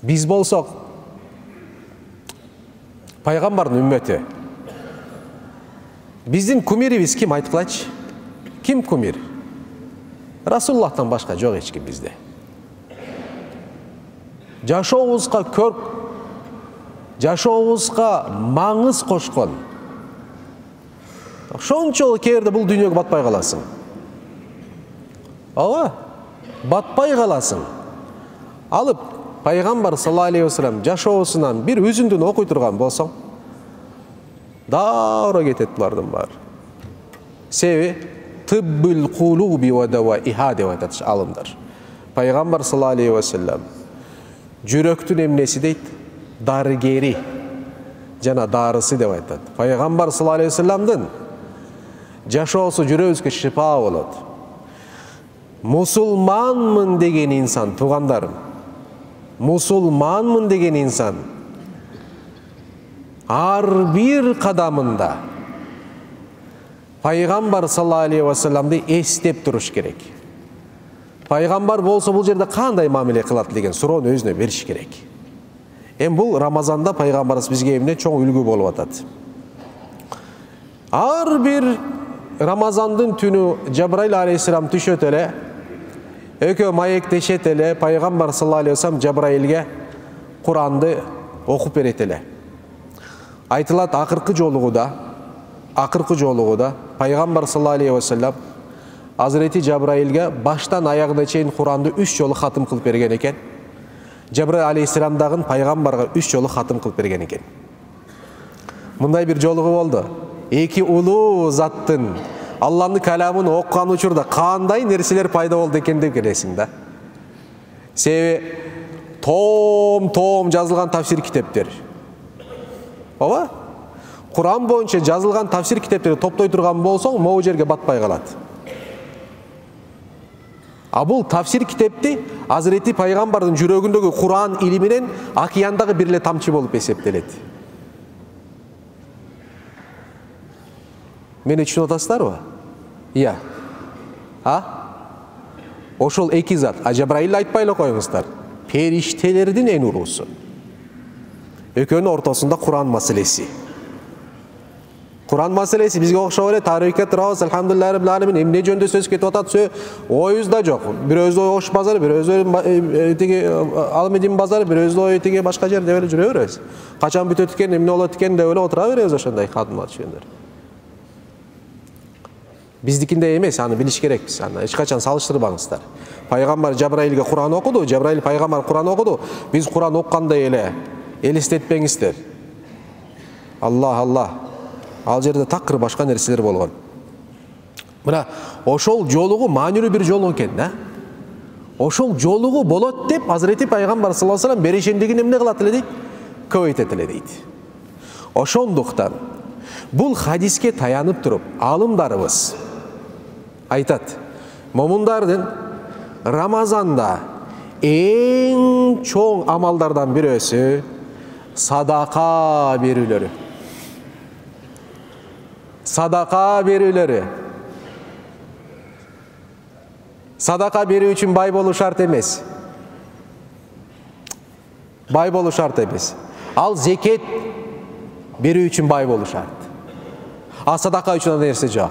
Biz bolsok Пайгамбардын үммөтү. Биздин кумирибиз ким, айткылачы? Ким кумир? Расулуллахтан башка жок эч ким бизде. Жашообузга көрк, жашообузга маңыз кошкон. Ошончолук кээрде бул дүйнөгө батпай каласың. Ооба, батпай каласың. Алып Пайгамбар саллаллаху алейхи ва саллям жашоосунан бир үзүндүн окуй турган болсоң, дагы кетет булардын баары. Себеби тиббул кулуби ва даваиха деп айтат алымдар. Пайгамбар саллаллаху алейхи ва саллям жүрөктүн эмнеси дейт? Дарыгери жана дарысы деп айтат. Пайгамбар саллаллаху алейхи ва салламдын жашоосу жүрөгүбүзгө шифа болот. Мусулманмын деген инсан, туугандарым, мусулманмын деген инсан ар бир кадамында Пайгамбар саллаллаху алейхи ва салламды эстеп туруш керек. Пайгамбар болсо бул жерде кандай мамиле кылат деген суроону өзүнө бериш керек. Эми бул Рамазанда Пайгамбарыбыз бизге эмне чоң үлгү болуп атат. Ар бир Рамазандын түнү Жабраил алейхиссалам түшөт эле, экөө маектешет эле, Пайгамбар саллаллаху алейхи ва саллям Жабраилге Куранды окуп берет эле. Айтылат акыркы жолугуда Пайгамбар саллаллаху алейхи ва саллям Азирети Жабраилге баштан аягына чейин Куранды 3 жолу хатым кылып берген экен. Жабраил алейхиссалам дагы Пайгамбарга 3 жолу хатым кылып берген экен. Мындай бир жолугу болду. Эки улуу заттын Алланын каламын оккан учурда кандай нерселер пайда болду экен деп келесиң да. Себеби том жазылган тафсир китептер. Ооба? Куран боюнча жазылган тафсир китептерди топтой турган болсоң, могу жерге батпай калат. А бул тафсир китепти Азирети Пайгамбардын жүрөгүндөгү Куран илиминен океандагы бир эле тамчы болуп эсептелет. Мени түшүнүп атасыздарбы? Ия. Ошол эки зат. Жабраил айтпай эле коюңуздар. Периштелердин эң улуусу. Экөөнүн ортосунда Куран маселеси. Куран маселеси бизге окшоп эле тарыйкка турабыз, алхамдулиллахи раббил аламин, эмне жөнүндө сөз кетип атат, оюбузда жок. Бирөөбүздө Ош базары, бирөөбүздө тиги Алмедин базары, бирөөбүздө ою тиги башка жер деп эле жүрө беребиз. Качан бүтөт экен, эмне болот экен деп эле отура беребиз ошондой кадымга түшкөндөр. Биздикинде эмес, аны билиш керекпиз. Аны эч качан салыштырбаңыздар. Пайгамбар Жабраилге Куран окуду, Жабраил Пайгамбар Куран окуду. Биз Куран оккандай эле элестетпеңиздер. Аллах. Ал жерде такыр башка нерселер болгон. Мына ошол жолугу маанилүү бир жол экен, да? Ошол жолугу болот деп Азирети Пайгамбар саллаллаху алейхи ва саллям беришендигин эмне кылат эле дейт? Көбөйтөт эле дейт. Ошондуктан бул хадиске таянып туруп алымдарыбыз айтат, момундардын Рамазанда эң чоң амалдардан бирөөсү садака берүүлөрү. Садака берүүлөрү. Садака берүү үчүн бай болуу шарт эмес. Бай болуу шарт эмес. Ал зекет берүү үчүн бай болуу шарт. А садака үчүн нерсе жок.